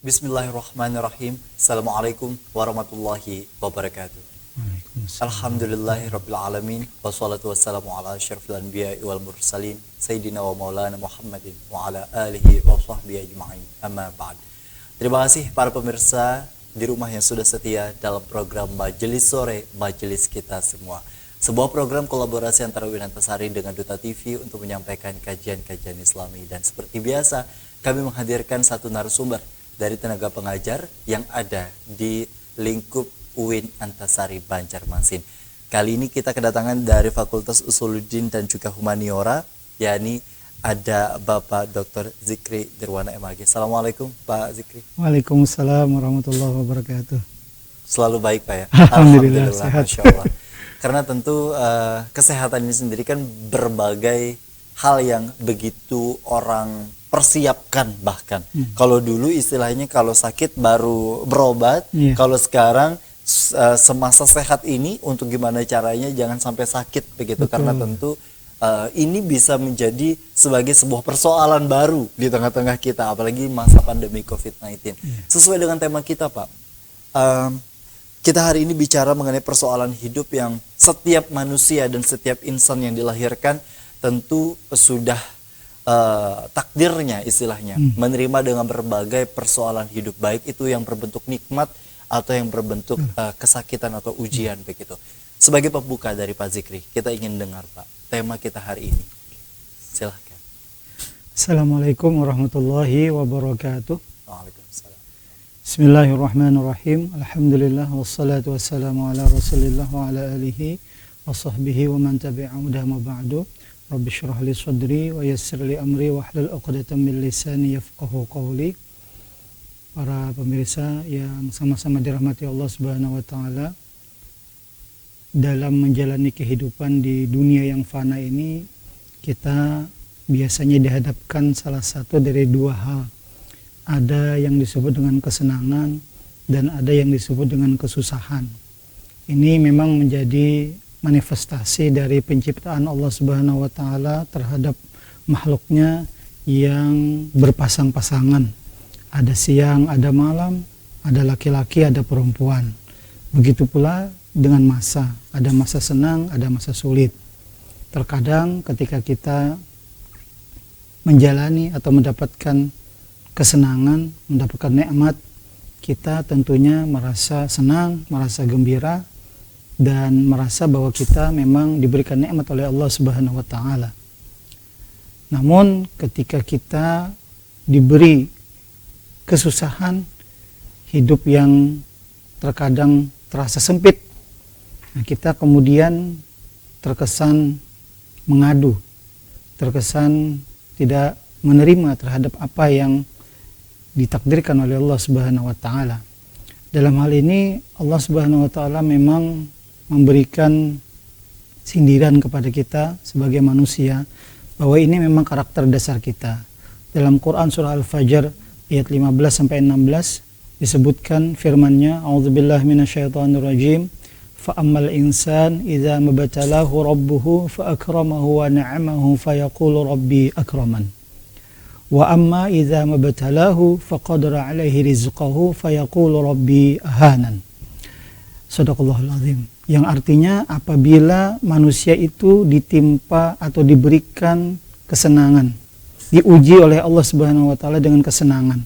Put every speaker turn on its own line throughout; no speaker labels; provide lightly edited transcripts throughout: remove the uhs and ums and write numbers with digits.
Bismillahirrahmanirrahim. Assalamualaikum warahmatullahi wabarakatuh. Alhamdulillahirabbil alamin wassalatu wassalamu ala asyrafil anbiya'i wal mursalin sayyidina wa maulana Muhammadin wa ala alihi wa sahbihi ajma'in. Amma ba'd. Terima kasih para pemirsa di rumah yang sudah setia dalam program Majelis Sore Majelis Kita Semua. Sebuah program kolaborasi antara UIN Antasari dengan Duta TV untuk menyampaikan kajian-kajian Islami, dan seperti biasa kami menghadirkan satu narasumber dari tenaga pengajar yang ada di lingkup UIN Antasari Banjarmasin. Kali ini kita kedatangan dari Fakultas Usuluddin dan juga Humaniora, yakni ada Bapak Dr. Zikri Dirwana MAG. Assalamualaikum Pak Zikri.
Waalaikumsalam warahmatullahi wabarakatuh.
Selalu baik Pak ya?
Alhamdulillah sehat.
Masya Allah. Karena tentu kesehatan ini sendiri kan berbagai hal yang begitu orang persiapkan bahkan. Kalau dulu istilahnya kalau sakit baru berobat, kalau sekarang semasa sehat ini untuk gimana caranya jangan sampai sakit begitu. Betul. Karena tentu ini bisa menjadi sebagai sebuah persoalan baru di tengah-tengah kita, apalagi masa pandemi COVID-19. Sesuai dengan tema kita Pak, kita hari ini bicara mengenai persoalan hidup yang setiap manusia dan setiap insan yang dilahirkan tentu sudah takdirnya istilahnya menerima dengan berbagai persoalan hidup, baik itu yang berbentuk nikmat atau yang berbentuk kesakitan atau ujian begitu. Sebagai pembuka dari Pak Zikri, kita ingin dengar Pak tema kita hari ini. Silahkan.
Assalamualaikum warahmatullahi wabarakatuh.
Waalaikumsalam.
Bismillahirrahmanirrahim. Alhamdulillah wassalatu wassalamu ala Rasulillah wa ala alihi wa sahbihi wa man tabi'ahum ma ba'du. Rabbi syrah li sadri wa yassir li amri wa hlul 'uqdatam min lisani yafqahu qawli. Para pemirsa yang sama-sama dirahmati Allah Subhanahu wa taala, dalam menjalani kehidupan di dunia yang fana ini, kita biasanya dihadapkan salah satu dari dua hal. Ada yang disebut dengan kesenangan dan ada yang disebut dengan kesusahan. Ini memang menjadi manifestasi dari penciptaan Allah Subhanahu wa taala terhadap makhluknya yang berpasang-pasangan. Ada siang, ada malam, ada laki-laki, ada perempuan. Begitu pula dengan masa, ada masa senang, ada masa sulit. Terkadang ketika kita menjalani atau mendapatkan kesenangan, mendapatkan nikmat, kita tentunya merasa senang, merasa gembira, dan merasa bahwa kita memang diberikan nikmat oleh Allah Subhanahu wa taala. Namun ketika kita diberi kesusahan, hidup yang terkadang terasa sempit, nah kita kemudian terkesan mengadu, terkesan tidak menerima terhadap apa yang ditakdirkan oleh Allah Subhanahu wa taala. Dalam hal ini Allah Subhanahu wa taala memang memberikan sindiran kepada kita sebagai manusia bahwa ini memang karakter dasar kita. Dalam Quran surah Al-Fajr ayat 15 sampai 16 disebutkan firman-Nya, a'udzubillahi minasyaitonirrajim, fa ammal insan idza mabtalahu rabbuhu fa akramahu wa na'amahu fa yaqulu rabbi akraman. Wa amma idza mabtalahu faqadara alaihi rizqahu fa yaqulu rabbi ahanan. Shadaqallahul azim. Yang artinya apabila manusia itu ditimpa atau diberikan kesenangan, diuji oleh Allah Subhanahu wa taala dengan kesenangan,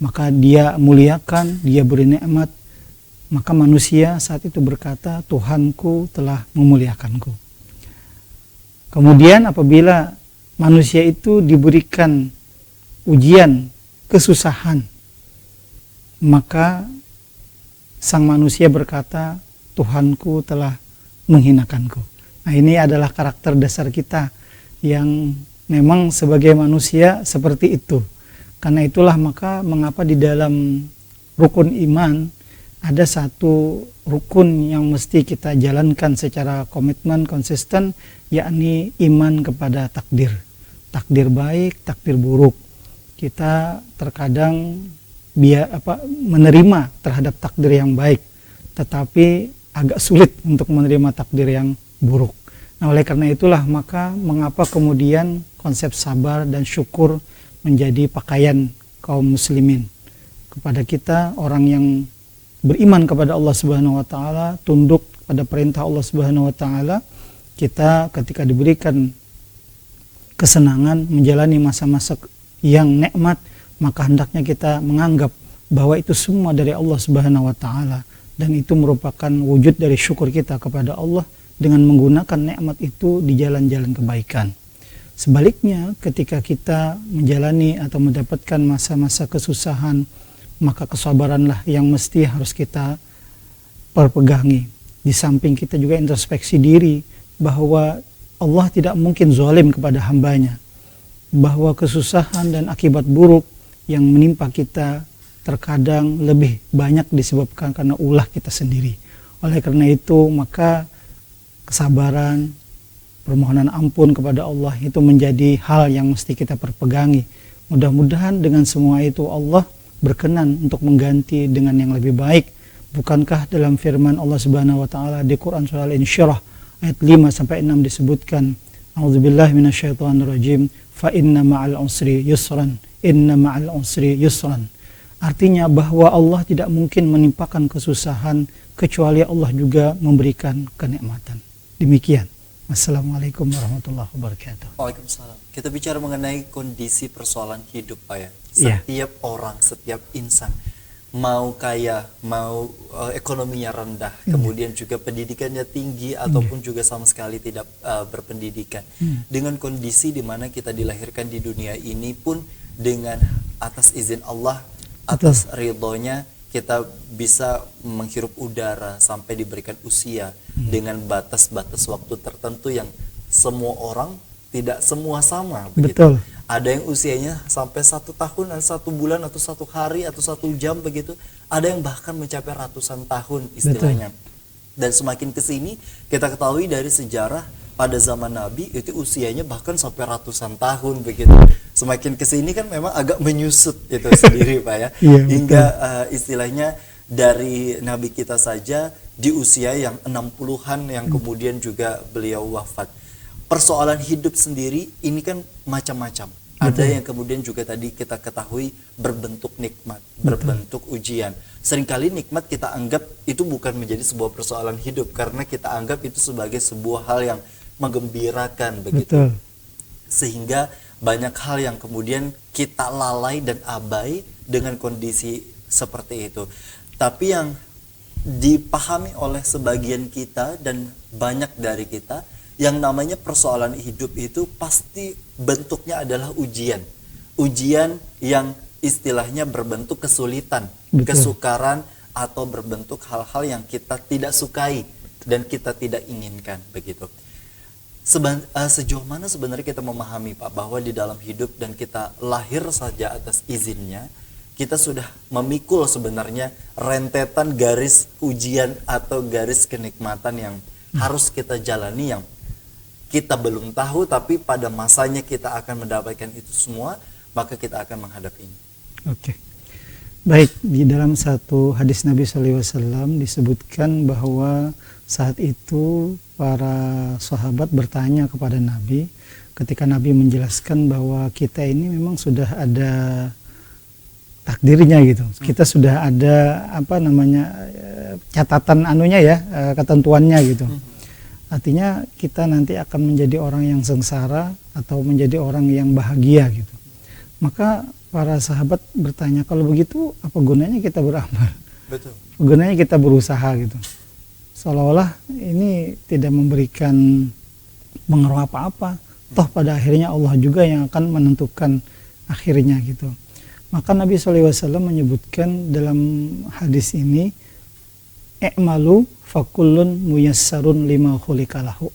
maka dia muliakan, dia beri nikmat, maka manusia saat itu berkata, Tuhanku telah memuliakanku. Kemudian apabila manusia itu diberikan ujian, kesusahan, maka sang manusia berkata, Tuhanku telah menghinakanku. Nah, ini adalah karakter dasar kita yang memang sebagai manusia seperti itu. Karena itulah maka mengapa di dalam rukun iman ada satu rukun yang mesti kita jalankan secara komitmen, konsisten, yakni iman kepada takdir. Takdir baik, takdir buruk. Kita terkadang menerima terhadap takdir yang baik, tetapi agak sulit untuk menerima takdir yang buruk. Nah, oleh karena itulah maka mengapa kemudian konsep sabar dan syukur menjadi pakaian kaum muslimin. kepada kita orang yang beriman kepada Allah Subhanahu wa taala, tunduk pada perintah Allah Subhanahu wa taala. Kita ketika diberikan kesenangan menjalani masa-masa yang nikmat, maka hendaknya kita menganggap bahwa itu semua dari Allah Subhanahu wa taala, dan itu merupakan wujud dari syukur kita kepada Allah dengan menggunakan nikmat itu di jalan-jalan kebaikan. Sebaliknya, ketika kita menjalani atau mendapatkan masa-masa kesusahan, maka kesabaranlah yang mesti harus kita perpegangi. Di samping kita juga introspeksi diri bahwa Allah tidak mungkin zalim kepada hambanya, bahwa kesusahan dan akibat buruk yang menimpa kita terkadang lebih banyak disebabkan karena ulah kita sendiri. Oleh karena itu, maka kesabaran, permohonan ampun kepada Allah itu menjadi hal yang mesti kita perpegangi. Mudah-mudahan dengan semua itu Allah berkenan untuk mengganti dengan yang lebih baik. Bukankah dalam firman Allah Subhanahu wa taala di Quran surah Al-Insyirah ayat 5 sampai 6 disebutkan, A'udzubillahi minasyaitonirrajim, fa inna ma'al usri yusran, inna ma'al usri yusran. Artinya bahwa Allah tidak mungkin menimpakan kesusahan kecuali Allah juga memberikan kenikmatan. Demikian. Assalamualaikum warahmatullahi wabarakatuh.
Waalaikumsalam. Kita bicara mengenai kondisi persoalan hidup, Pak ya.
Iya.
Setiap orang, setiap insan, mau kaya, mau ekonominya rendah, kemudian juga pendidikannya tinggi ataupun juga sama sekali tidak berpendidikan. Dengan kondisi di mana kita dilahirkan di dunia ini pun dengan atas izin Allah, atas ridhonya, kita bisa menghirup udara sampai diberikan usia dengan batas-batas waktu tertentu yang semua orang tidak semua sama.
Betul.
Begitu. Ada yang usianya sampai 1 tahun, 1 bulan atau 1 hari atau 1 jam begitu. Ada yang bahkan mencapai ratusan tahun istilahnya. Betul. Dan semakin kesini kita ketahui dari sejarah pada zaman Nabi itu usianya bahkan sampai ratusan tahun begitu. Semakin kesini kan memang agak menyusut itu sendiri Pak ya.
Iya,
hingga istilahnya dari Nabi kita saja di usia yang 60-an yang kemudian juga beliau wafat. Persoalan hidup sendiri ini kan macam-macam. Ada yang kemudian juga tadi kita ketahui berbentuk nikmat, berbentuk ujian. Seringkali nikmat kita anggap itu bukan menjadi sebuah persoalan hidup karena kita anggap itu sebagai sebuah hal yang menggembirakan begitu.
Betul.
Sehingga banyak hal yang kemudian kita lalai dan abai dengan kondisi seperti itu. Tapi yang dipahami oleh sebagian kita dan banyak dari kita, yang namanya persoalan hidup itu pasti bentuknya adalah ujian. Ujian yang istilahnya berbentuk kesulitan, kesukaran, atau berbentuk hal-hal yang kita tidak sukai dan kita tidak inginkan begitu. Sejauh mana sebenarnya kita memahami Pak bahwa di dalam hidup dan kita lahir saja atas izinnya, kita sudah memikul sebenarnya rentetan garis ujian atau garis kenikmatan yang harus kita jalani, yang kita belum tahu tapi pada masanya kita akan mendapatkan itu semua, maka kita akan menghadapinya. Oke.
Baik, di dalam satu hadis Nabi SAW disebutkan bahwa saat itu para sahabat bertanya kepada Nabi ketika Nabi menjelaskan bahwa kita ini memang sudah ada takdirnya gitu. Kita sudah ada catatan ketentuannya gitu. Artinya kita nanti akan menjadi orang yang sengsara atau menjadi orang yang bahagia gitu. Maka para sahabat bertanya, kalau begitu apa gunanya kita beramal?
Betul.
Gunanya kita berusaha gitu. Seolah-olah ini tidak memberikan pengaruh apa-apa. Toh pada akhirnya Allah juga yang akan menentukan akhirnya gitu. Maka Nabi SAW menyebutkan dalam hadis ini, i'malu fakullun muyassarun lima khuliqalahu.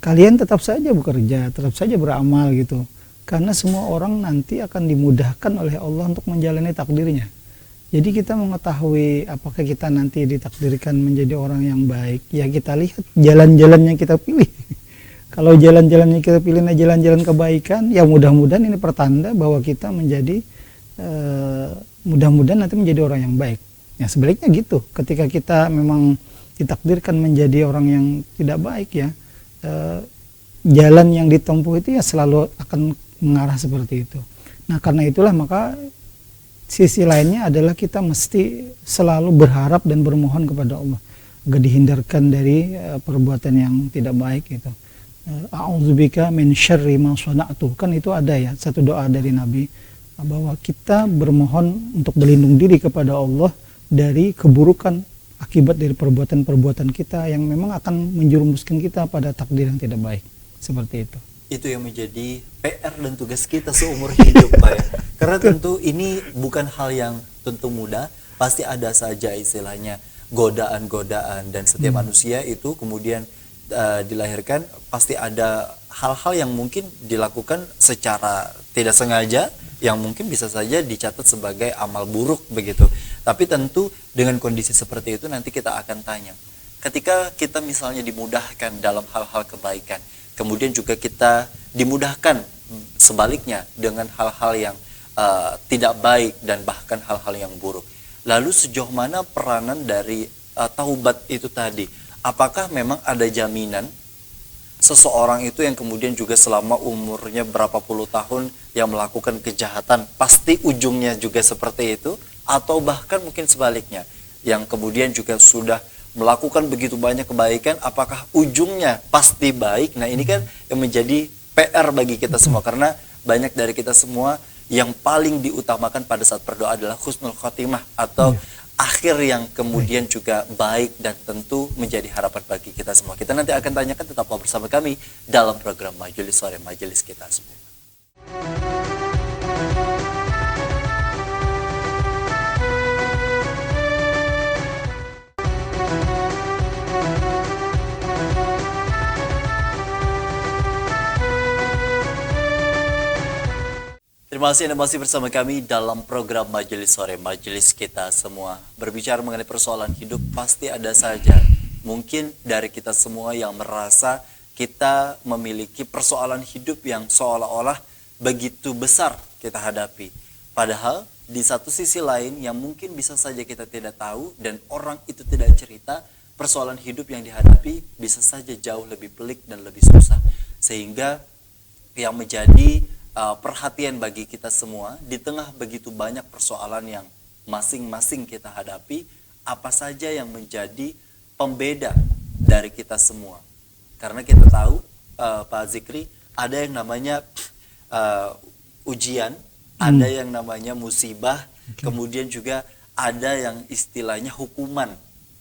Kalian tetap saja bekerja, tetap saja beramal gitu. Karena semua orang nanti akan dimudahkan oleh Allah untuk menjalani takdirnya. Jadi kita mengetahui apakah kita nanti ditakdirkan menjadi orang yang baik, ya kita lihat jalan-jalan yang kita pilih. Kalau jalan-jalan yang kita pilih adalah jalan-jalan kebaikan, ya mudah-mudahan ini pertanda bahwa kita menjadi mudah-mudahan nanti menjadi orang yang baik. Ya sebaliknya gitu, ketika kita memang ditakdirkan menjadi orang yang tidak baik ya, jalan yang ditempuh itu ya selalu akan mengarah seperti itu. Nah karena itulah maka sisi lainnya adalah kita mesti selalu berharap dan bermohon kepada Allah agar dihindarkan dari perbuatan yang tidak baik itu. A'udzubika min syarri ma shana'tu. Kan itu ada ya, satu doa dari Nabi bahwa kita bermohon untuk berlindung diri kepada Allah dari keburukan akibat dari perbuatan-perbuatan kita yang memang akan menjerumuskan kita pada takdir yang tidak baik. Seperti itu.
Itu yang menjadi PR dan tugas kita seumur hidup, Pak ya. Karena tentu ini bukan hal yang tentu mudah, pasti ada saja istilahnya godaan-godaan, dan setiap manusia itu kemudian dilahirkan pasti ada hal-hal yang mungkin dilakukan secara tidak sengaja yang mungkin bisa saja dicatat sebagai amal buruk begitu. Tapi tentu dengan kondisi seperti itu nanti kita akan tanya. Ketika kita misalnya dimudahkan dalam hal-hal kebaikan, kemudian juga kita dimudahkan sebaliknya dengan hal-hal yang tidak baik dan bahkan hal-hal yang buruk. Lalu sejauh mana peranan dari taubat itu tadi? Apakah memang ada jaminan seseorang itu yang kemudian juga selama umurnya berapa puluh tahun yang melakukan kejahatan pasti ujungnya juga seperti itu, atau bahkan mungkin sebaliknya yang kemudian juga sudah melakukan begitu banyak kebaikan apakah ujungnya pasti baik? Nah, ini kan yang menjadi PR bagi kita semua, karena banyak dari kita semua yang paling diutamakan pada saat berdoa adalah husnul khotimah atau akhir yang kemudian juga baik, dan tentu menjadi harapan bagi kita semua. Kita nanti akan tanyakan, tetaplah bersama kami dalam program Majelis Sore, Majelis Kita Semua. Terima kasih Anda masih bersama kami dalam program Majelis Sore, Majelis Kita Semua. Berbicara mengenai persoalan hidup, pasti ada saja mungkin dari kita semua yang merasa kita memiliki persoalan hidup yang seolah-olah begitu besar kita hadapi. Padahal di satu sisi lain yang mungkin bisa saja kita tidak tahu dan orang itu tidak cerita, persoalan hidup yang dihadapi bisa saja jauh lebih pelik dan lebih susah. Sehingga yang menjadi perhatian bagi kita semua di tengah begitu banyak persoalan yang masing-masing kita hadapi, apa saja yang menjadi pembeda dari kita semua. Karena kita tahu Pak Zikri, ada yang namanya ujian, ada yang namanya musibah, kemudian juga ada yang istilahnya hukuman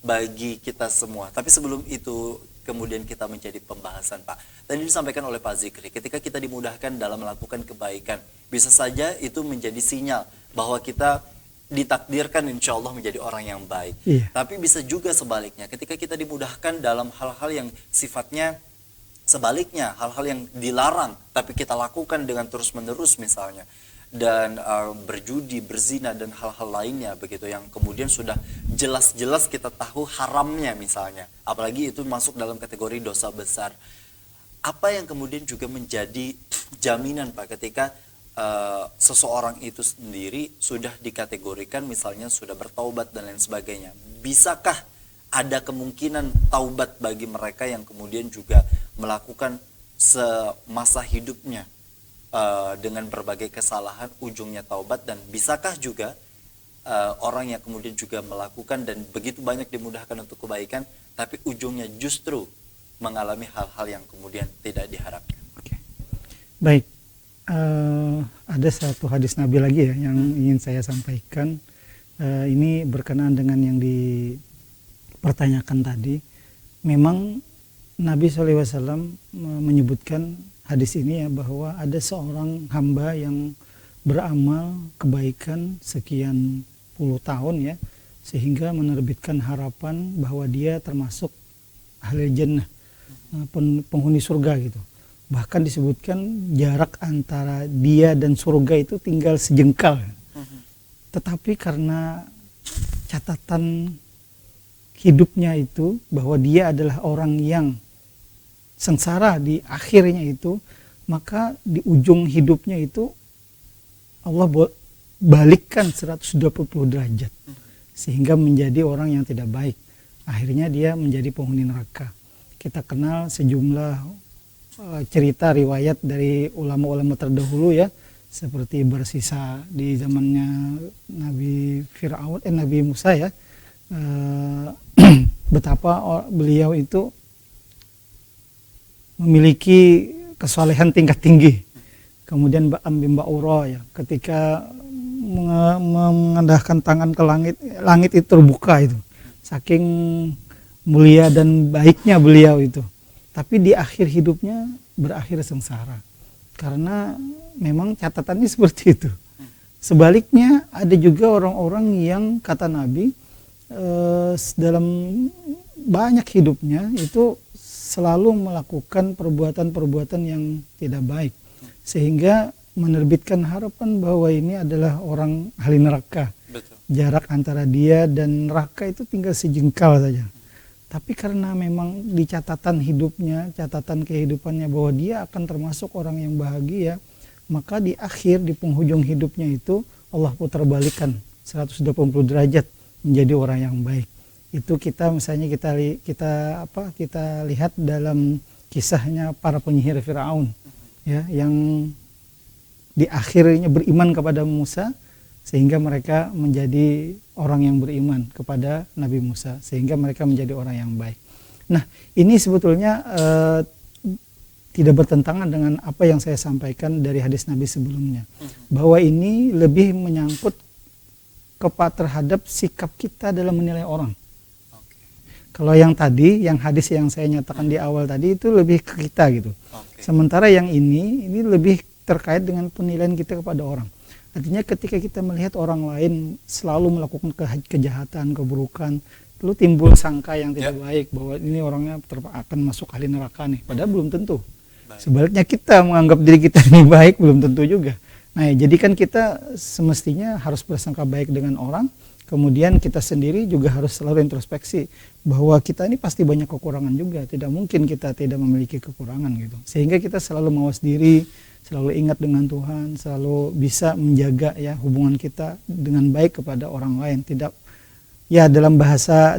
bagi kita semua. Tapi sebelum itu kemudian kita menjadi pembahasan, Pak. Tadi disampaikan oleh Pak Zikri, ketika kita dimudahkan dalam melakukan kebaikan, bisa saja itu menjadi sinyal bahwa kita ditakdirkan insya Allah menjadi orang yang baik. Tapi bisa juga sebaliknya, ketika kita dimudahkan dalam hal-hal yang sifatnya sebaliknya, hal-hal yang dilarang, tapi kita lakukan dengan terus-menerus misalnya, dan berjudi, berzina, dan hal-hal lainnya begitu yang kemudian sudah jelas-jelas kita tahu haramnya misalnya, apalagi itu masuk dalam kategori dosa besar. Apa yang kemudian juga menjadi jaminan, Pak, ketika seseorang itu sendiri sudah dikategorikan misalnya sudah bertaubat dan lain sebagainya? Bisakah ada kemungkinan taubat bagi mereka yang kemudian juga melakukan semasa hidupnya dengan berbagai kesalahan ujungnya taubat, dan bisakah juga orang yang kemudian juga melakukan dan begitu banyak dimudahkan untuk kebaikan tapi ujungnya justru mengalami hal-hal yang kemudian tidak diharapkan?
Baik, ada satu hadis Nabi lagi ya yang ingin saya sampaikan. Ini berkenaan dengan yang dipertanyakan tadi. Memang Nabi SAW menyebutkan hadis ini ya, bahwa ada seorang hamba yang beramal kebaikan sekian puluh tahun ya, sehingga menerbitkan harapan bahwa dia termasuk ahli jannah, penghuni surga gitu. Bahkan disebutkan jarak antara dia dan surga itu tinggal sejengkal. Tetapi karena catatan hidupnya itu bahwa dia adalah orang yang sengsara di akhirnya itu, maka di ujung hidupnya itu Allah balikkan 120 derajat sehingga menjadi orang yang tidak baik. Akhirnya dia menjadi penghuni neraka. Kita kenal sejumlah cerita riwayat dari ulama-ulama terdahulu ya, seperti bersisa di zamannya Nabi Musa ya. Betapa beliau itu memiliki kesolehan tingkat tinggi. Kemudian Mbak Uro ya, ketika mengendahkan tangan ke langit, langit itu terbuka itu. Saking mulia dan baiknya beliau itu. Tapi di akhir hidupnya berakhir sengsara. Karena memang catatannya seperti itu. Sebaliknya ada juga orang-orang yang kata Nabi dalam banyak hidupnya itu selalu melakukan perbuatan-perbuatan yang tidak baik. Sehingga menerbitkan harapan bahwa ini adalah orang ahli neraka.
Betul.
Jarak antara dia dan neraka itu tinggal sejengkal saja. Tapi karena memang di catatan hidupnya, catatan kehidupannya bahwa dia akan termasuk orang yang bahagia, maka di akhir, di penghujung hidupnya itu Allah putar balikan 180 derajat menjadi orang yang baik. Itu kita misalnya kita lihat dalam kisahnya para penyihir Firaun ya, yang di akhirnya beriman kepada Musa sehingga mereka menjadi orang yang beriman kepada Nabi Musa sehingga mereka menjadi orang yang baik. Nah, ini sebetulnya tidak bertentangan dengan apa yang saya sampaikan dari hadis Nabi sebelumnya, bahwa ini lebih menyangkut terhadap sikap kita dalam menilai orang. Kalau yang tadi, yang hadis yang saya nyatakan di awal tadi itu lebih ke kita gitu. Sementara yang ini lebih terkait dengan penilaian kita kepada orang. Artinya ketika kita melihat orang lain selalu melakukan kejahatan, keburukan, lalu timbul sangka yang tidak baik bahwa ini orangnya akan masuk ahli neraka nih. Padahal belum tentu. Sebaliknya kita menganggap diri kita ini baik belum tentu juga. Nah, jadi kan kita semestinya harus bersangka baik dengan orang. Kemudian kita sendiri juga harus selalu introspeksi bahwa kita ini pasti banyak kekurangan juga. Tidak mungkin kita tidak memiliki kekurangan gitu. Sehingga kita selalu mawas diri, selalu ingat dengan Tuhan, selalu bisa menjaga ya hubungan kita dengan baik kepada orang lain. Tidak ya dalam bahasa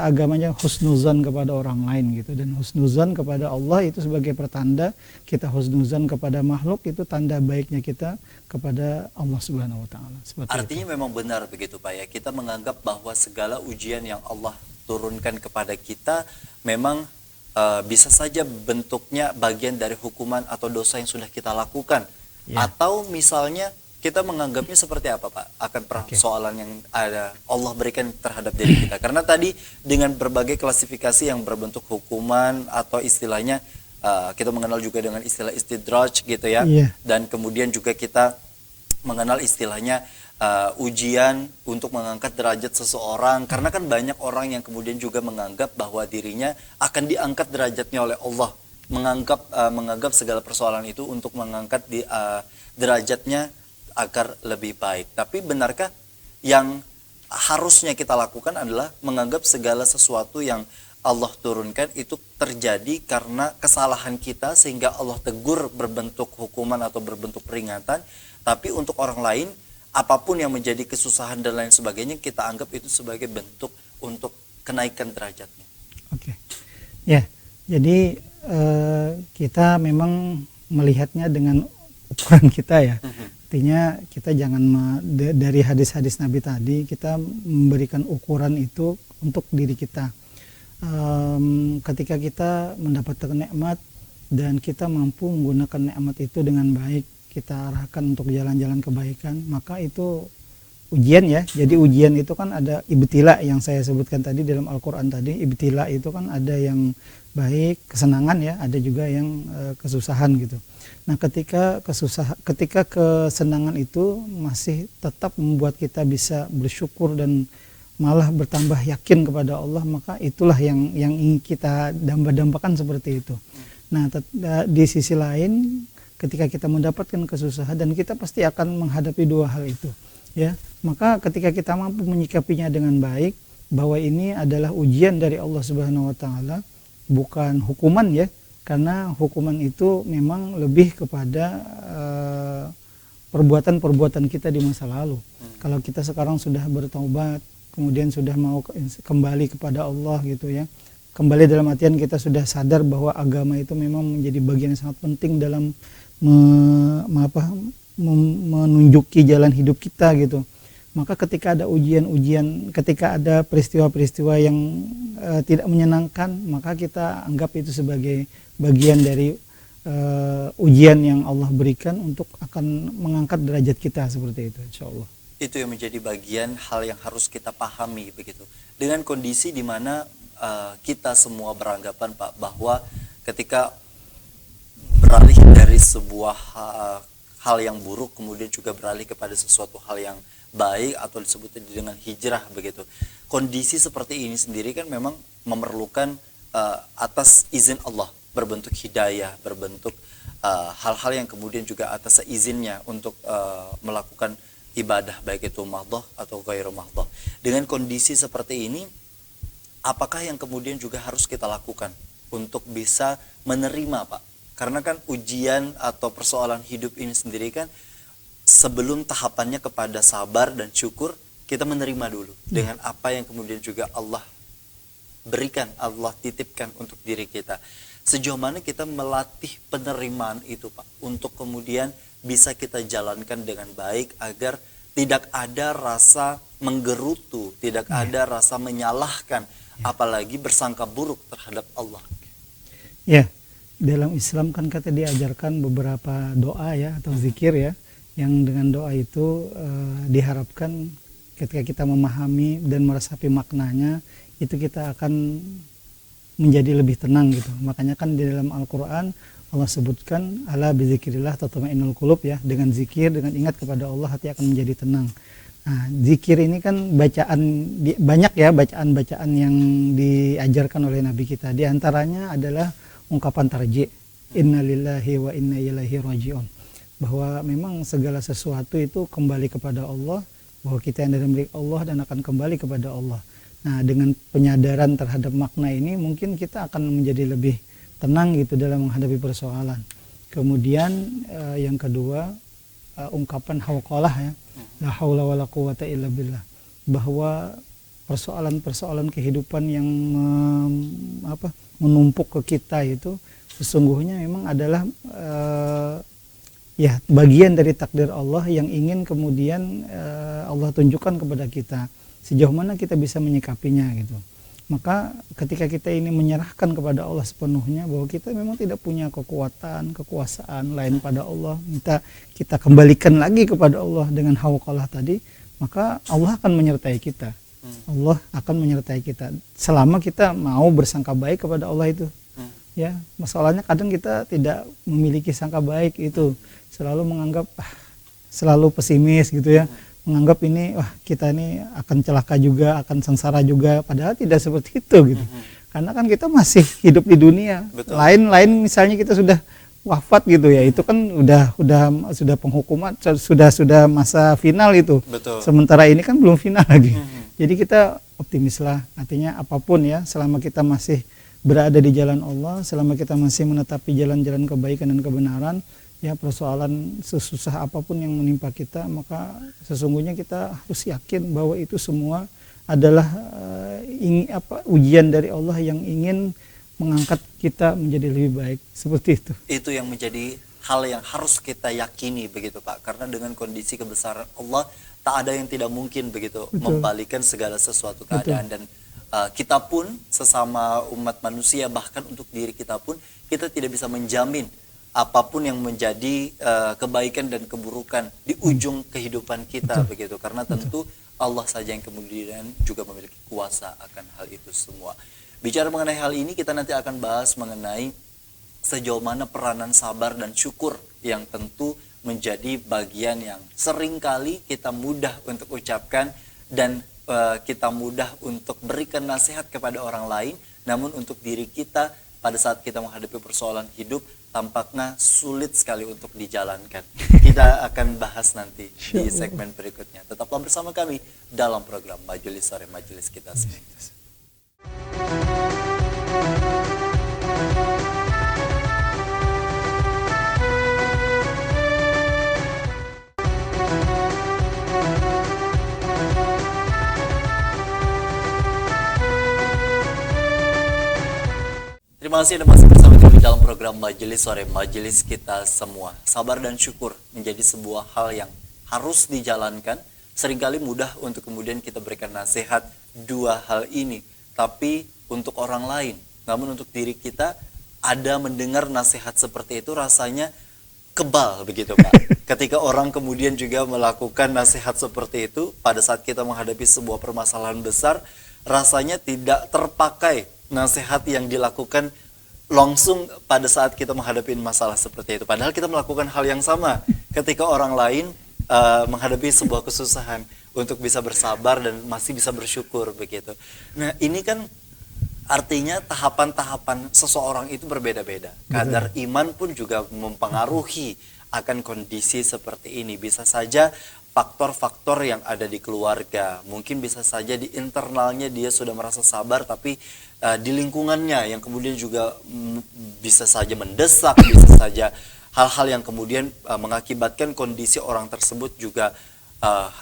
agamanya husnuzan kepada orang lain gitu, dan husnuzan kepada Allah itu sebagai pertanda kita husnuzan kepada makhluk itu tanda baiknya kita kepada Allah Subhanahu wa taala.
Artinya itu memang benar begitu Pak ya. Kita menganggap bahwa segala ujian yang Allah turunkan kepada kita memang bisa saja bentuknya bagian dari hukuman atau dosa yang sudah kita lakukan. Atau misalnya kita menganggapnya seperti apa Pak akan persoalan yang ada Allah berikan terhadap diri kita. Karena tadi dengan berbagai klasifikasi yang berbentuk hukuman atau istilahnya kita mengenal juga dengan istilah istidraj gitu ya. Dan kemudian juga kita mengenal istilahnya ujian untuk mengangkat derajat seseorang. Karena kan banyak orang yang kemudian juga menganggap bahwa dirinya akan diangkat derajatnya oleh Allah. Menganggap segala persoalan itu untuk mengangkat derajatnya agar lebih baik. Tapi benarkah yang harusnya kita lakukan adalah menganggap segala sesuatu yang Allah turunkan itu terjadi karena kesalahan kita sehingga Allah tegur berbentuk hukuman atau berbentuk peringatan. Tapi untuk orang lain, apapun yang menjadi kesusahan dan lain sebagainya, kita anggap itu sebagai bentuk untuk kenaikan derajatnya.
Ya, jadi kita memang melihatnya dengan ukuran kita ya. Artinya kita jangan dari hadis-hadis Nabi tadi kita memberikan ukuran itu untuk diri kita. Ketika kita mendapatkan nikmat dan kita mampu menggunakan nikmat itu dengan baik, kita arahkan untuk jalan-jalan kebaikan, maka itu ujian ya. Jadi ujian itu kan ada ibtila yang saya sebutkan tadi dalam Al-Quran tadi. Ibtila itu kan ada yang baik, kesenangan ya, ada juga yang kesusahan gitu. Nah, ketika kesenangan itu masih tetap membuat kita bisa bersyukur dan malah bertambah yakin kepada Allah, maka itulah yang ingin kita dambakan seperti itu. Nah, di sisi lain ketika kita mendapatkan kesusahan dan kita pasti akan menghadapi dua hal itu, ya. Maka ketika kita mampu menyikapinya dengan baik, bahwa ini adalah ujian dari Allah Subhanahu wa taala, bukan hukuman ya. Karena hukuman itu memang lebih kepada perbuatan-perbuatan kita di masa lalu. Kalau kita sekarang sudah bertobat, kemudian sudah mau kembali kepada Allah gitu ya. Kembali dalam artian kita sudah sadar bahwa agama itu memang menjadi bagian yang sangat penting dalam menunjuki jalan hidup kita gitu. Maka ketika ada ujian-ujian, ketika ada peristiwa-peristiwa yang tidak menyenangkan, maka kita anggap itu sebagai bagian dari ujian yang Allah berikan untuk akan mengangkat derajat kita, seperti itu, insya Allah.
Itu yang menjadi bagian hal yang harus kita pahami begitu. Dengan kondisi di mana kita semua beranggapan Pak bahwa ketika beralih dari sebuah hal yang buruk kemudian juga beralih kepada sesuatu hal yang baik atau disebut dengan hijrah begitu. Kondisi seperti ini sendiri kan memang memerlukan atas izin Allah, berbentuk hidayah, berbentuk hal-hal yang kemudian juga atas izinnya untuk melakukan ibadah baik itu mahdhah atau ghairu mahdhah. Dengan kondisi seperti ini, apakah yang kemudian juga harus kita lakukan untuk bisa menerima Pak? Karena kan ujian atau persoalan hidup ini sendiri kan sebelum tahapannya kepada sabar dan syukur, kita menerima dulu dengan apa yang kemudian juga Allah berikan, Allah titipkan untuk diri kita. Sejauh mana kita melatih penerimaan itu Pak, untuk kemudian bisa kita jalankan dengan baik agar tidak ada rasa menggerutu, tidak ada rasa menyalahkan, apalagi bersangka buruk terhadap Allah.
Ya, dalam Islam kan kita diajarkan beberapa doa ya atau zikir ya, yang dengan doa itu diharapkan ketika kita memahami dan meresapi maknanya, itu kita akan menjadi lebih tenang gitu. Makanya kan di dalam Al-Quran Allah sebutkan ala bizikrillah tatma'innul qulub ya, dengan zikir, dengan ingat kepada Allah hati akan menjadi tenang. Nah, zikir ini kan bacaan banyak ya, bacaan-bacaan yang diajarkan oleh Nabi kita. Di antaranya adalah ungkapan tarji, innalillahi wa inna ilaihi raji'un. Bahwa memang segala sesuatu itu kembali kepada Allah, bahwa kita yang dari milik Allah dan akan kembali kepada Allah. Nah, dengan penyadaran terhadap makna ini mungkin kita akan menjadi lebih tenang gitu dalam menghadapi persoalan. Kemudian yang kedua, ungkapan hauqalah ya, la haula wala quwata illa billah, bahwa persoalan-persoalan kehidupan yang menumpuk ke kita itu sesungguhnya memang adalah ya bagian dari takdir Allah yang ingin kemudian Allah tunjukkan kepada kita sejauh mana kita bisa menyikapinya gitu. Maka ketika kita ini menyerahkan kepada Allah sepenuhnya, bahwa kita memang tidak punya kekuatan, kekuasaan lain pada Allah, kita kembalikan lagi kepada Allah dengan hauqalah tadi, maka Allah akan menyertai kita. Allah akan menyertai kita selama kita mau bersangka baik kepada Allah itu. Ya, masalahnya kadang kita tidak memiliki sangka baik itu, selalu menganggap selalu pesimis gitu ya, menganggap ini kita ini akan celaka juga, akan sengsara juga, padahal tidak seperti itu gitu. Karena kan kita masih hidup di dunia. Lain misalnya kita sudah wafat gitu ya, itu kan sudah penghukuman, sudah masa final itu.
Betul.
Sementara ini kan belum final lagi. Jadi kita optimislah, artinya apapun ya, selama kita masih berada di jalan Allah, selama kita masih menetapi jalan-jalan kebaikan dan kebenaran, ya persoalan sesusah apapun yang menimpa kita, maka sesungguhnya kita harus yakin bahwa itu semua adalah ujian dari Allah yang ingin mengangkat kita menjadi lebih baik, seperti itu.
Itu yang menjadi hal yang harus kita yakini begitu Pak, karena dengan kondisi kebesaran Allah tak ada yang tidak mungkin begitu. Betul. Membalikan segala sesuatu keadaan. Betul. Dan kita pun sesama umat manusia, bahkan untuk diri kita pun kita tidak bisa menjamin apapun yang menjadi kebaikan dan keburukan di ujung kehidupan kita. Betul. Begitu, karena tentu Allah saja yang kemudian juga memiliki kuasa akan hal itu semua. Bicara mengenai hal ini, kita nanti akan bahas mengenai sejauh mana peranan sabar dan syukur yang tentu menjadi bagian yang seringkali kita mudah untuk ucapkan dan kita mudah untuk berikan nasihat kepada orang lain, namun untuk diri kita pada saat kita menghadapi persoalan hidup tampaknya sulit sekali untuk dijalankan. Kita akan bahas nanti di segmen berikutnya. Tetaplah bersama kami dalam program Majelis Sore, Majelis Kita Semua. Terima kasih Anda masih bersama kami di dalam program Majelis Sore, majelis kita semua. Sabar dan syukur menjadi sebuah hal yang harus dijalankan. Seringkali mudah untuk kemudian kita berikan nasihat dua hal ini, tapi untuk orang lain. Namun untuk diri kita, ada mendengar nasihat seperti itu rasanya kebal begitu Pak. Ketika orang kemudian juga melakukan nasihat seperti itu, pada saat kita menghadapi sebuah permasalahan besar, rasanya tidak terpakai nasihat yang dilakukan langsung pada saat kita menghadapi masalah seperti itu. Padahal kita melakukan hal yang sama ketika orang lain menghadapi sebuah kesusahan untuk bisa bersabar dan masih bisa bersyukur begitu. Nah ini kan artinya tahapan-tahapan seseorang itu berbeda-beda. Kadar iman pun juga mempengaruhi akan kondisi seperti ini. Bisa saja faktor-faktor yang ada di keluarga, mungkin bisa saja di internalnya dia sudah merasa sabar, tapi di lingkungannya yang kemudian juga bisa saja mendesak, bisa saja hal-hal yang kemudian mengakibatkan kondisi orang tersebut juga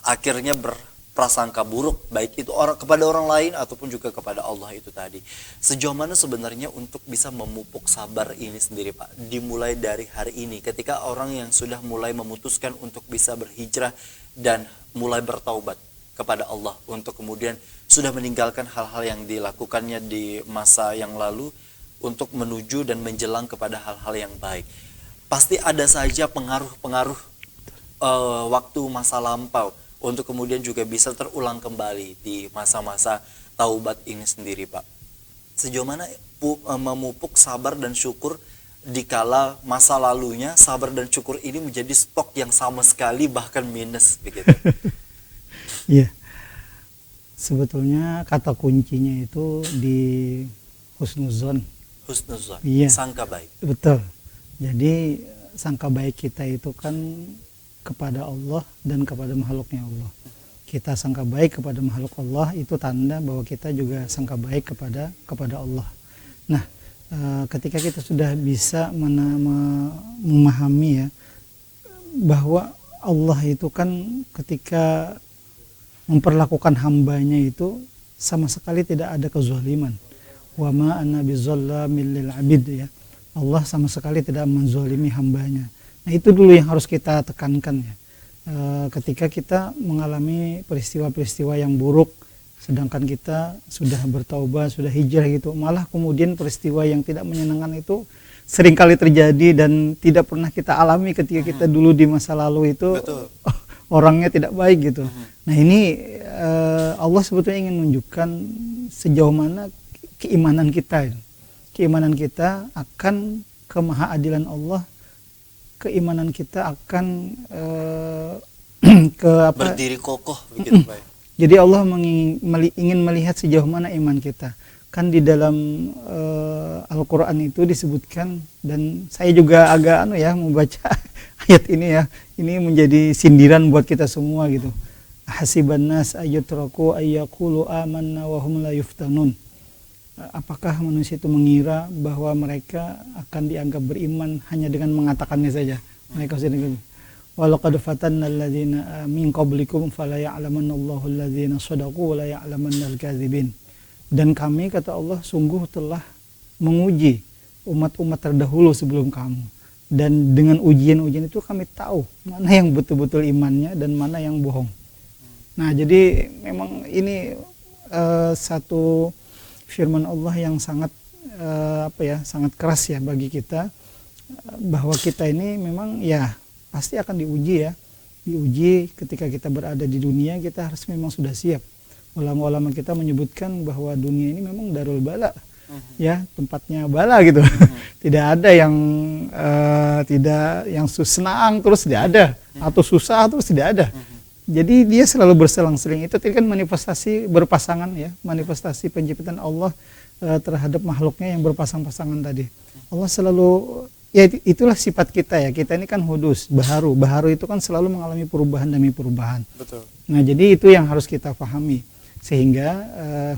akhirnya berprasangka buruk, baik itu kepada orang lain ataupun juga kepada Allah itu tadi. Sejauh mana sebenarnya untuk bisa memupuk sabar ini sendiri Pak, dimulai dari hari ini ketika orang yang sudah mulai memutuskan untuk bisa berhijrah dan mulai bertaubat kepada Allah, untuk kemudian sudah meninggalkan hal-hal yang dilakukannya di masa yang lalu untuk menuju dan menjelang kepada hal-hal yang baik. Pasti ada saja pengaruh-pengaruh waktu masa lampau untuk kemudian juga bisa terulang kembali di masa-masa taubat ini sendiri Pak. Sejauh mana memupuk sabar dan syukur dikala masa lalunya sabar dan syukur ini menjadi stok yang sama sekali bahkan minus begitu.
Iya. Sebetulnya kata kuncinya itu di husnuzon.
Husnuzon,
iya,
sangka baik.
Betul. Jadi sangka baik kita itu kan kepada Allah dan kepada makhluknya Allah. Kita sangka baik kepada makhluk Allah itu tanda bahwa kita juga sangka baik kepada Allah. Nah, ketika kita sudah bisa memahami ya bahwa Allah itu kan ketika memperlakukan hambanya itu sama sekali tidak ada kezaliman. Wa ma ana bizallamil lil abid ya. Allah sama sekali tidak menzalimi hambanya. Nah itu dulu yang harus kita tekankan ya. Ketika kita mengalami peristiwa-peristiwa yang buruk, sedangkan kita sudah bertaubat, sudah hijrah gitu, malah kemudian peristiwa yang tidak menyenangkan itu seringkali terjadi dan tidak pernah kita alami ketika kita dulu di masa lalu itu. Betul. Orangnya tidak baik gitu. Nah ini Allah sebetulnya ingin menunjukkan sejauh mana keimanan kita akan kemahaadilan Allah, keimanan kita akan
berdiri kokoh begitu Pak.
Jadi Allah ingin melihat sejauh mana iman kita. Kan di dalam Al-Quran itu disebutkan, dan saya juga agak membaca ayat ini ya, ini menjadi sindiran buat kita semua gitu. Hasiban nas ayyutraku ayyaqulu amanna wa hum la yuftanun. Apakah manusia itu mengira bahwa mereka akan dianggap beriman hanya dengan mengatakannya saja? Mereka sudah walaqad fatanna alladziina min qablikum fala ya'lamanna Allahu alladziina shadaqu wa la ya'lamanna al-kadzibin. Dan kami, kata Allah, sungguh telah menguji umat-umat terdahulu sebelum kamu. Dan dengan ujian-ujian itu kami tahu mana yang betul-betul imannya dan mana yang bohong. Nah, jadi memang ini satu firman Allah yang sangat sangat keras ya bagi kita, bahwa kita ini memang ya pasti akan diuji ya. Diuji ketika kita berada di dunia, kita harus memang sudah siap. Ulama-ulama kita menyebutkan bahwa dunia ini memang darul bala, ya tempatnya bala gitu. Tidak ada yang senang terus tidak ada, atau susah terus tidak ada. Jadi dia selalu berselang-seling. Itu kan manifestasi berpasangan ya, manifestasi penciptaan Allah terhadap makhluknya yang berpasang-pasangan tadi. Allah selalu, ya itulah sifat kita ya. Kita ini kan hudus, baharu. Baharu itu kan selalu mengalami perubahan demi perubahan. Betul. Nah jadi itu yang harus kita pahami. Sehingga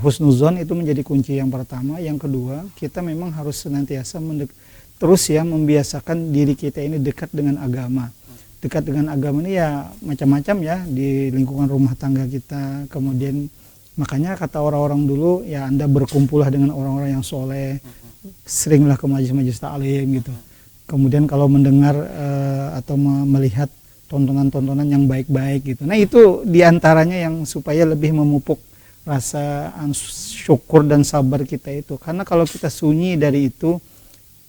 husnuzon itu menjadi kunci yang pertama. Yang kedua, kita memang harus senantiasa terus ya membiasakan diri kita ini dekat dengan agama. Dekat dengan agama ini ya macam-macam ya, di lingkungan rumah tangga kita. Kemudian makanya kata orang-orang dulu ya, Anda berkumpullah dengan orang-orang yang soleh, seringlah ke majelis-majelis taklim gitu. Kemudian kalau mendengar atau melihat tontonan-tontonan yang baik-baik gitu. Nah itu diantaranya yang supaya lebih memupuk rasa syukur dan sabar kita itu. Karena kalau kita sunyi dari itu,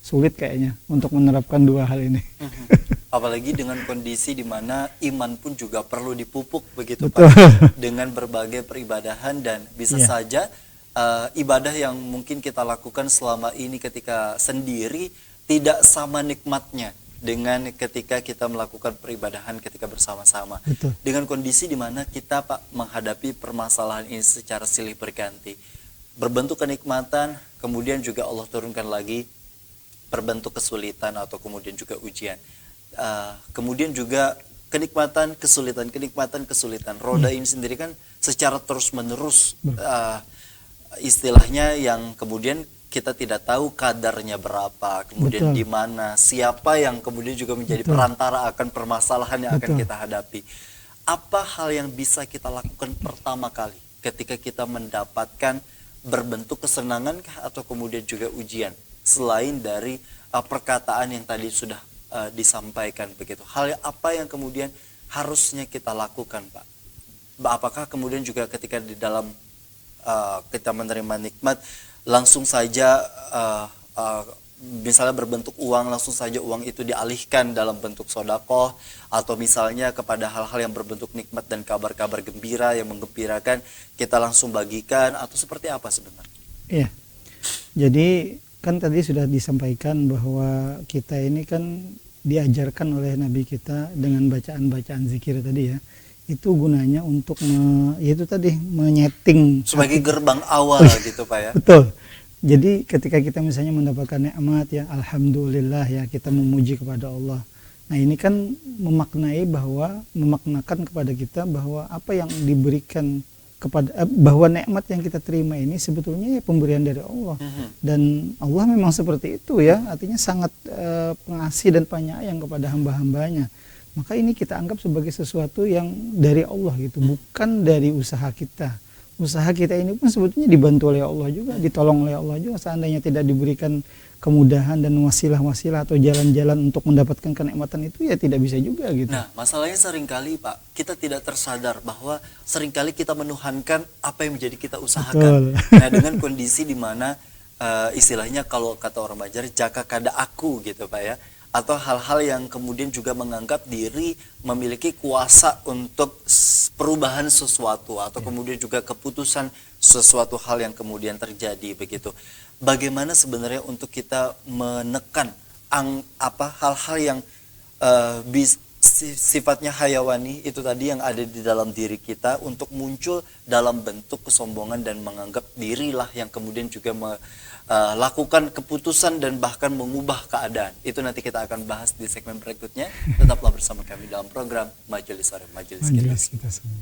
sulit kayaknya untuk menerapkan dua hal ini.
Apalagi dengan kondisi di mana iman pun juga perlu dipupuk begitu
Betul.
Pak, dengan berbagai peribadahan, dan bisa
Iya.
saja ibadah yang mungkin kita lakukan selama ini ketika sendiri tidak sama nikmatnya dengan ketika kita melakukan peribadahan ketika bersama-sama.
Betul.
Dengan kondisi di mana kita Pak menghadapi permasalahan ini secara silih berganti. Berbentuk kenikmatan, kemudian juga Allah turunkan lagi berbentuk kesulitan atau kemudian juga ujian. Kemudian juga kenikmatan, kesulitan. Roda ini sendiri kan secara terus-menerus istilahnya yang kemudian kita tidak tahu kadarnya berapa, kemudian
Betul.
di mana, siapa yang kemudian juga menjadi
Betul.
perantara akan permasalahan yang akan
Betul.
kita hadapi. Apa hal yang bisa kita lakukan pertama kali ketika kita mendapatkan berbentuk kesenangan kah atau kemudian juga ujian, selain dari perkataan yang tadi sudah disampaikan begitu? Hal apa yang kemudian harusnya kita lakukan, Pak? Apakah kemudian juga ketika di dalam kita menerima nikmat langsung saja misalnya berbentuk uang, langsung saja uang itu dialihkan dalam bentuk sodakoh, atau misalnya kepada hal-hal yang berbentuk nikmat dan kabar-kabar gembira yang menggembirakan kita langsung bagikan, atau seperti apa sebenarnya?
Iya. Jadi kan tadi sudah disampaikan bahwa kita ini kan diajarkan oleh Nabi kita dengan bacaan-bacaan zikir tadi ya. Itu gunanya untuk yaitu tadi menyeting
Sebagai gerbang awal gitu Pak ya.
Betul. Jadi ketika kita misalnya mendapatkan nikmat ya, alhamdulillah ya, kita memuji kepada Allah. Nah ini kan memaknakan kepada kita bahwa apa yang diberikan kepada bahwa nikmat yang kita terima ini sebetulnya ya pemberian dari Allah. Dan Allah memang seperti itu ya, artinya sangat pengasih dan penyayang kepada hamba-hambanya. Maka ini kita anggap sebagai sesuatu yang dari Allah gitu, bukan dari usaha kita. Usaha kita ini pun sebetulnya dibantu oleh Allah juga, ditolong oleh Allah juga. Seandainya tidak diberikan kemudahan dan wasilah-wasilah atau jalan-jalan untuk mendapatkan kenikmatan itu, ya tidak bisa juga gitu.
Nah, masalahnya seringkali Pak, kita tidak tersadar bahwa seringkali kita menuhankan apa yang menjadi kita usahakan.
Betul.
Nah, dengan kondisi di mana istilahnya kalau kata orang Banjar, jaka kada aku gitu Pak ya. Atau hal-hal yang kemudian juga menganggap diri memiliki kuasa untuk perubahan sesuatu, atau kemudian juga keputusan sesuatu hal yang kemudian terjadi begitu. Bagaimana sebenarnya untuk kita menekan hal-hal yang sifatnya hayawani itu tadi yang ada di dalam diri kita untuk muncul dalam bentuk kesombongan dan menganggap dirilah yang kemudian juga melakukan keputusan dan bahkan mengubah keadaan. Itu nanti kita akan bahas di segmen berikutnya. Tetaplah bersama kami dalam program Majelis Sore Majelis Kita.
Majelis kita semua.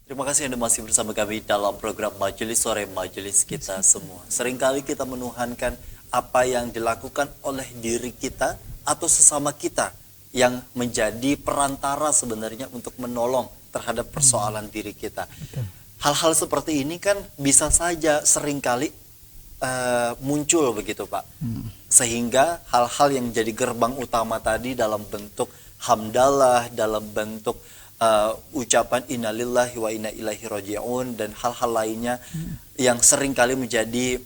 Terima kasih Anda masih bersama kami dalam program Majelis Sore Majelis Kita Semua. Seringkali kita menuhankan apa yang dilakukan oleh diri kita atau sesama kita yang menjadi perantara sebenarnya untuk menolong terhadap persoalan diri kita. Hal-hal seperti ini kan bisa saja seringkali muncul begitu Pak. Sehingga hal-hal yang jadi gerbang utama tadi dalam bentuk hamdalah, dalam bentuk ucapan innalillahi wa inna ilaihi raji'un dan hal-hal lainnya yang seringkali menjadi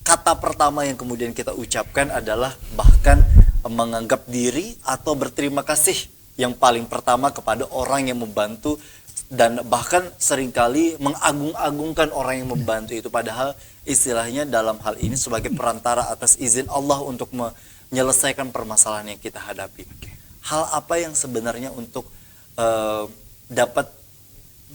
kata pertama yang kemudian kita ucapkan adalah bahkan menganggap diri atau berterima kasih yang paling pertama kepada orang yang membantu, dan bahkan seringkali mengagung-agungkan orang yang membantu itu, padahal istilahnya dalam hal ini sebagai perantara atas izin Allah untuk menyelesaikan permasalahan yang kita hadapi. Hal apa yang sebenarnya untuk dapat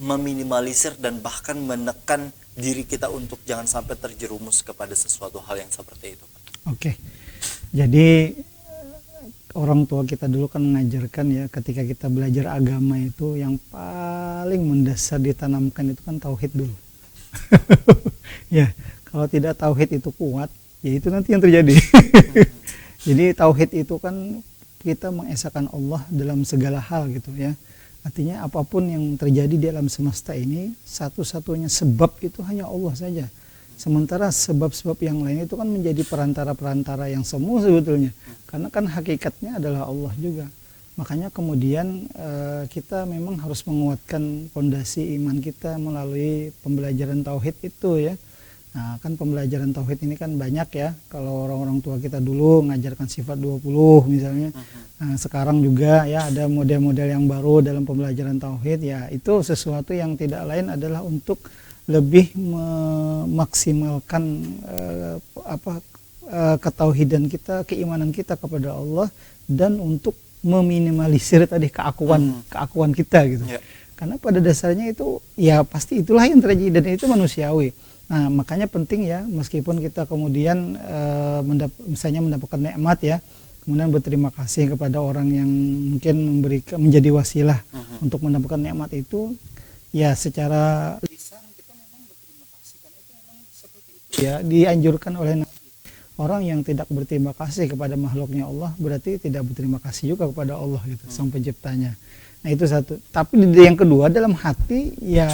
meminimalisir dan bahkan menekan diri kita untuk jangan sampai terjerumus kepada sesuatu hal yang seperti itu?
Oke. Jadi orang tua kita dulu kan mengajarkan ya, ketika kita belajar agama itu yang paling mendasar ditanamkan itu kan tauhid dulu. Ya, kalau tidak tauhid itu kuat, ya itu nanti yang terjadi. Jadi tauhid itu kan kita mengesahkan Allah dalam segala hal gitu ya. Artinya apapun yang terjadi di alam semesta ini, satu-satunya sebab itu hanya Allah saja. Sementara sebab-sebab yang lain itu kan menjadi perantara-perantara yang semu sebetulnya. Karena kan hakikatnya adalah Allah juga. Makanya kemudian kita memang harus menguatkan fondasi iman kita melalui pembelajaran tauhid itu ya. Nah, kan pembelajaran tauhid ini kan banyak ya. Kalau orang-orang tua kita dulu mengajarkan sifat 20 misalnya. Nah, sekarang juga ya ada model-model yang baru dalam pembelajaran tauhid ya. Itu sesuatu yang tidak lain adalah untuk lebih memaksimalkan ketauhidan kita, keimanan kita kepada Allah, dan untuk meminimalisir tadi keakuan kita gitu. Yeah. Karena pada dasarnya itu ya pasti itulah yang terjadi dan itu manusiawi. Nah, makanya penting ya, meskipun kita kemudian misalnya mendapatkan nikmat ya, kemudian berterima kasih kepada orang yang mungkin menjadi wasilah untuk mendapatkan nikmat itu, ya secara lisan kita memang berterima kasih, karena itu memang seperti itu ya dianjurkan oleh Nabi. Orang yang tidak berterima kasih kepada makhluknya Allah berarti tidak berterima kasih juga kepada Allah gitu, sang penciptanya. Nah, itu satu. Tapi yang kedua, dalam hati ya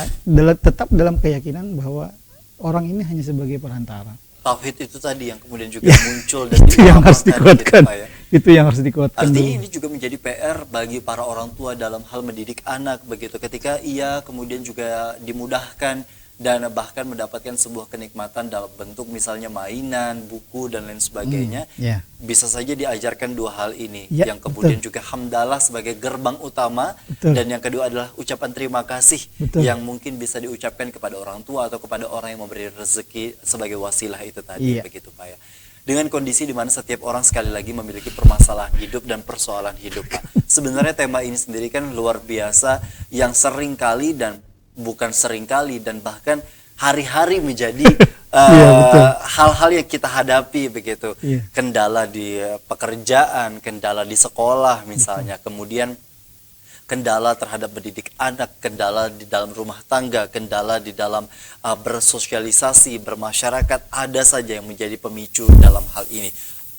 tetap dalam keyakinan bahwa orang ini hanya sebagai perantara.
Tauhid itu tadi yang kemudian juga muncul dan
itu yang harus dikuatkan. Gitu, ya. Itu yang harus dikuatkan.
Artinya ini juga menjadi PR bagi para orang tua dalam hal mendidik anak begitu. Ketika ia kemudian juga dimudahkan dan bahkan mendapatkan sebuah kenikmatan dalam bentuk misalnya mainan, buku dan lain sebagainya, bisa saja diajarkan dua hal ini, yang kemudian juga hamdalah sebagai gerbang utama, dan yang kedua adalah ucapan terima kasih yang mungkin bisa diucapkan kepada orang tua atau kepada orang yang memberi rezeki sebagai wasilah itu tadi, begitu Pak ya. Dengan kondisi di mana setiap orang sekali lagi memiliki permasalahan hidup dan persoalan hidup, Pak. Sebenarnya tema ini sendiri kan luar biasa, yang sering kali dan bukan seringkali dan bahkan hari-hari menjadi hal-hal yang kita hadapi begitu. Kendala di pekerjaan, kendala di sekolah misalnya, kemudian kendala terhadap mendidik anak, kendala di dalam rumah tangga, kendala di dalam bersosialisasi, bermasyarakat, ada saja yang menjadi pemicu dalam hal ini.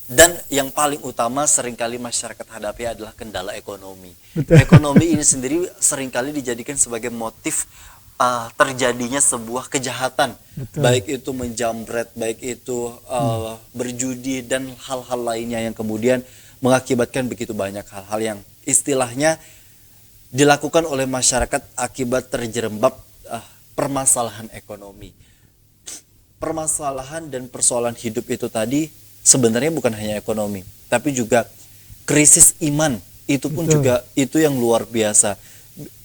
Dan yang paling utama seringkali masyarakat hadapi adalah kendala ekonomi. Ekonomi ini sendiri seringkali dijadikan sebagai motif terjadinya sebuah kejahatan. Baik itu menjamret, baik itu berjudi dan hal-hal lainnya yang kemudian mengakibatkan begitu banyak hal-hal yang istilahnya dilakukan oleh masyarakat akibat terjerembab permasalahan ekonomi. Permasalahan dan persoalan hidup itu tadi sebenarnya bukan hanya ekonomi, tapi juga krisis iman. Itu pun juga itu yang luar biasa.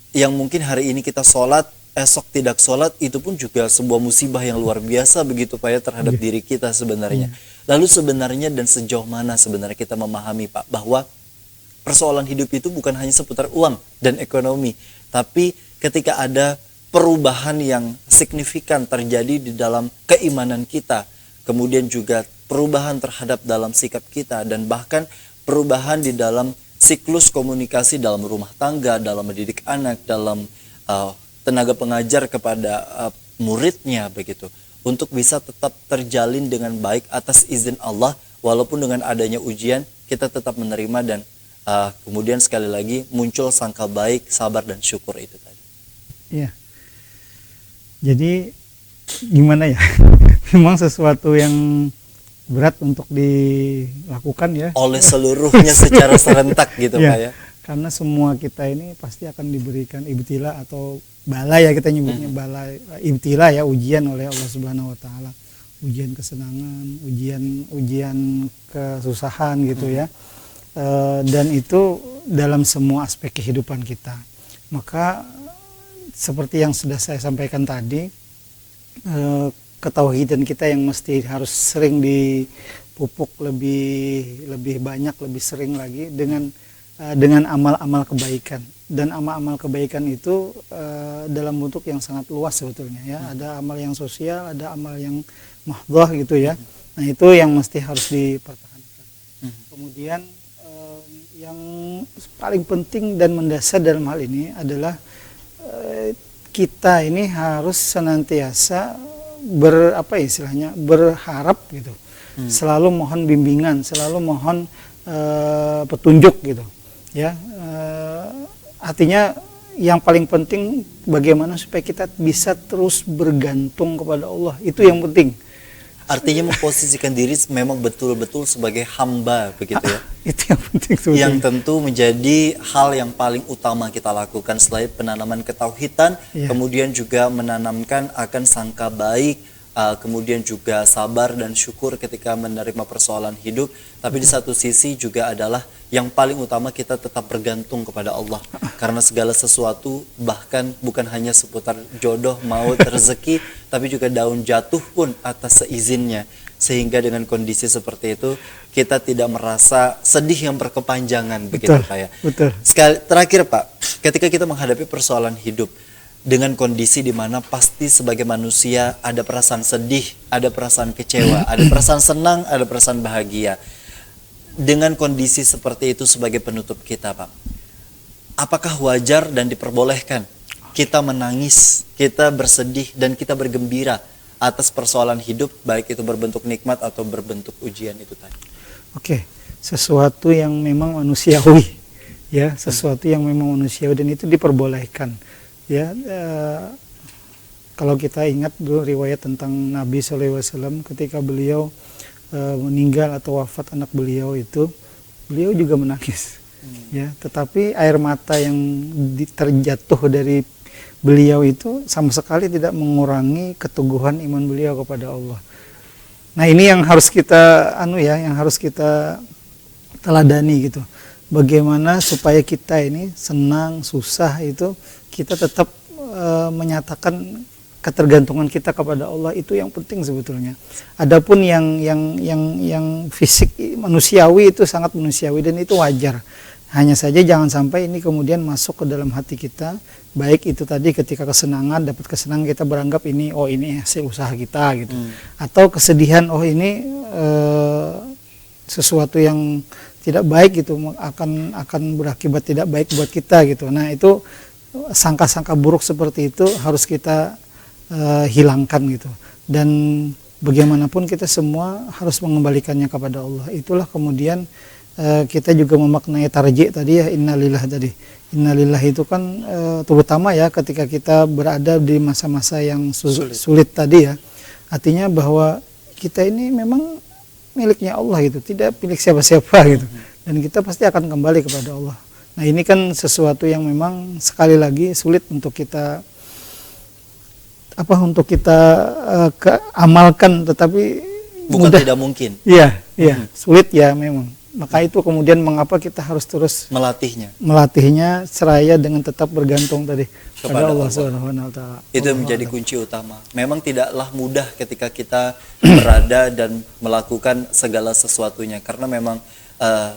Yang mungkin hari ini kita sholat, esok tidak sholat, itu pun juga sebuah musibah yang luar biasa begitu Pak ya terhadap diri kita sebenarnya. Lalu sebenarnya dan sejauh mana sebenarnya kita memahami Pak bahwa persoalan hidup itu bukan hanya seputar uang dan ekonomi, tapi ketika ada perubahan yang signifikan terjadi di dalam keimanan kita, kemudian juga perubahan terhadap dalam sikap kita, dan bahkan perubahan di dalam siklus komunikasi dalam rumah tangga, dalam mendidik anak, dalam tenaga pengajar kepada muridnya begitu, untuk bisa tetap terjalin dengan baik atas izin Allah, walaupun dengan adanya ujian kita tetap menerima dan kemudian sekali lagi muncul sangka baik, sabar dan syukur itu tadi.
Iya. Jadi gimana ya? Memang sesuatu yang berat untuk dilakukan ya
oleh seluruhnya secara serentak gitu Pak ya.
Karena semua kita ini pasti akan diberikan ibtila atau bala ya, kita nyebutnya bala, ibtila ya, ujian oleh Allah Subhanahu wa taala. Ujian kesenangan, ujian kesusahan gitu ya. Dan itu dalam semua aspek kehidupan kita. Maka seperti yang sudah saya sampaikan tadi, ketauhidan kita yang mesti harus sering dipupuk lebih banyak, lebih sering lagi dengan amal-amal kebaikan. Dan amal-amal kebaikan itu dalam bentuk yang sangat luas sebetulnya ya. Ada amal yang sosial, ada amal yang mahdhah gitu ya. Nah, itu yang mesti harus dipertahankan. Kemudian yang paling penting dan mendasar dalam hal ini adalah kita ini harus senantiasa istilahnya berharap gitu, selalu mohon bimbingan, selalu mohon petunjuk gitu, ya. Artinya yang paling penting bagaimana supaya kita bisa terus bergantung kepada Allah, itu yang penting.
Artinya memposisikan diri memang betul-betul sebagai hamba begitu ya.
Itu yang penting sebetulnya.
Yang tentu menjadi hal yang paling utama kita lakukan selain penanaman ketauhidan, kemudian juga menanamkan akan sangka baik, kemudian juga sabar dan syukur ketika menerima persoalan hidup. Tapi di satu sisi juga adalah yang paling utama kita tetap bergantung kepada Allah, karena segala sesuatu bahkan bukan hanya seputar jodoh, maut, rezeki, tapi juga daun jatuh pun atas seizinnya. Sehingga dengan kondisi seperti itu kita tidak merasa sedih yang berkepanjangan, begitu Pak ya.
Betul.
Sekali terakhir Pak, ketika kita menghadapi persoalan hidup dengan kondisi di mana pasti sebagai manusia ada perasaan sedih, ada perasaan kecewa, ada perasaan senang, ada perasaan bahagia. Dengan kondisi seperti itu sebagai penutup kita Pak, apakah wajar dan diperbolehkan kita menangis, kita bersedih dan kita bergembira atas persoalan hidup, baik itu berbentuk nikmat atau berbentuk ujian itu tadi?
Oke, sesuatu yang memang manusiawi, ya, sesuatu yang memang manusiawi dan itu diperbolehkan, ya. Kalau kita ingat dulu riwayat tentang Nabi SAW ketika beliau meninggal atau wafat anak beliau itu, beliau juga menangis, ya. Tetapi air mata yang terjatuh dari beliau itu sama sekali tidak mengurangi keteguhan iman beliau kepada Allah. Nah ini yang harus kita yang harus kita teladani gitu. Bagaimana supaya kita ini senang, susah itu kita tetap menyatakan ketergantungan kita kepada Allah, itu yang penting sebetulnya. Adapun yang fisik manusiawi itu sangat manusiawi dan itu wajar. Hanya saja jangan sampai ini kemudian masuk ke dalam hati kita, baik itu tadi ketika kesenangan, dapat kesenangan kita beranggap ini hasil usaha kita gitu. Atau kesedihan, ini sesuatu yang tidak baik gitu, akan berakibat tidak baik buat kita gitu. Nah, itu sangka-sangka buruk seperti itu harus kita hilangkan gitu. Dan bagaimanapun kita semua harus mengembalikannya kepada Allah. Itulah kemudian kita juga memaknai tarji tadi ya, innalillah tadi. Innalillah itu kan terutama ya ketika kita berada di masa-masa yang sulit tadi ya. Artinya bahwa kita ini memang miliknya Allah gitu, tidak milik siapa-siapa gitu. Dan kita pasti akan kembali kepada Allah. Nah, ini kan sesuatu yang memang sekali lagi sulit untuk kita amalkan, tetapi
bukan
mudah.
Tidak mungkin.
Iya, sulit ya memang. Maka itu kemudian mengapa kita harus terus melatihnya seraya dengan tetap bergantung tadi kepada Allah Subhanahu wa taala.
Itu menjadi kunci utama. Memang tidaklah mudah ketika kita berada dan melakukan segala sesuatunya, karena memang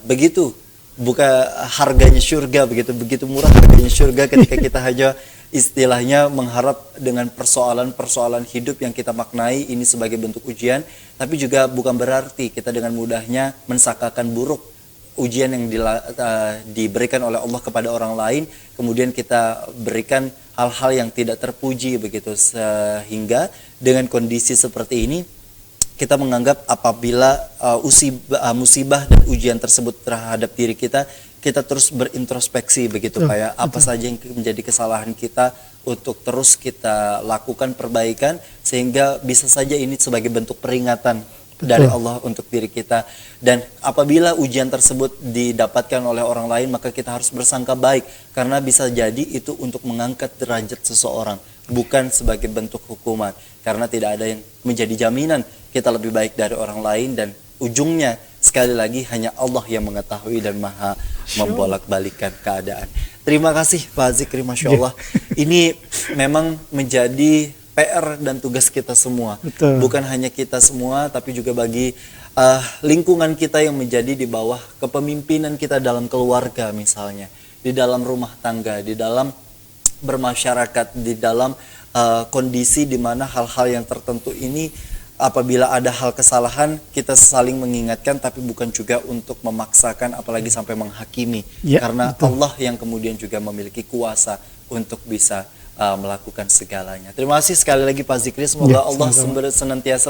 begitu bukan harganya surga, begitu murah harganya surga ketika kita hanya istilahnya mengharap dengan persoalan-persoalan hidup yang kita maknai ini sebagai bentuk ujian, tapi juga bukan berarti kita dengan mudahnya mensangkakan buruk ujian yang diberikan oleh Allah kepada orang lain, kemudian kita berikan hal-hal yang tidak terpuji begitu, sehingga dengan kondisi seperti ini kita menganggap apabila musibah dan ujian tersebut terhadap diri kita terus berintrospeksi begitu Pak ya, apa saja yang menjadi kesalahan kita untuk terus kita lakukan perbaikan, sehingga bisa saja ini sebagai bentuk peringatan dari Allah untuk diri kita. Dan apabila ujian tersebut didapatkan oleh orang lain, maka kita harus bersangka baik, karena bisa jadi itu untuk mengangkat derajat seseorang, bukan sebagai bentuk hukuman, karena tidak ada yang menjadi jaminan kita lebih baik dari orang lain, dan ujungnya sekali lagi hanya Allah yang mengetahui dan maha membolak-balikan keadaan. Terima kasih Pak Zikri, Masya Allah. Ini memang menjadi PR dan tugas kita semua.
Betul.
Bukan hanya kita semua, tapi juga bagi lingkungan kita yang menjadi di bawah kepemimpinan kita dalam keluarga misalnya, di dalam rumah tangga, di dalam bermasyarakat, di dalam kondisi di mana hal-hal yang tertentu ini apabila ada hal kesalahan kita saling mengingatkan, tapi bukan juga untuk memaksakan apalagi sampai menghakimi, karena Allah yang kemudian juga memiliki kuasa untuk bisa melakukan segalanya. Terima kasih sekali lagi Pak Zikri. Semoga
Ya,
Allah
sama-sama.
senantiasa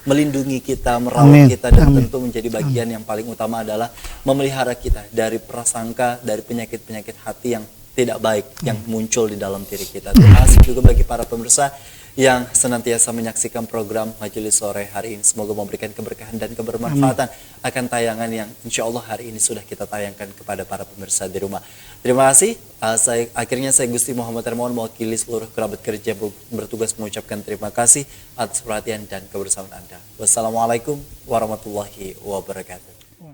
melindungi kita, merawat
Amin.
kita, dan
Amin.
tentu menjadi bagian yang paling utama adalah memelihara kita dari prasangka, dari penyakit-penyakit hati yang tidak baik yang muncul di dalam diri kita. Terima kasih juga bagi para pemirsa yang senantiasa menyaksikan program Majelis Sore hari ini. Semoga memberikan keberkahan dan kebermanfaatan akan tayangan yang insya Allah hari ini sudah kita tayangkan kepada para pemirsa di rumah. Terima kasih. Akhirnya saya Gusti Muhammad Hermawan mewakili seluruh kerabat kerja bertugas mengucapkan terima kasih atas perhatian dan kebersamaan Anda. Wassalamualaikum warahmatullahi wabarakatuh.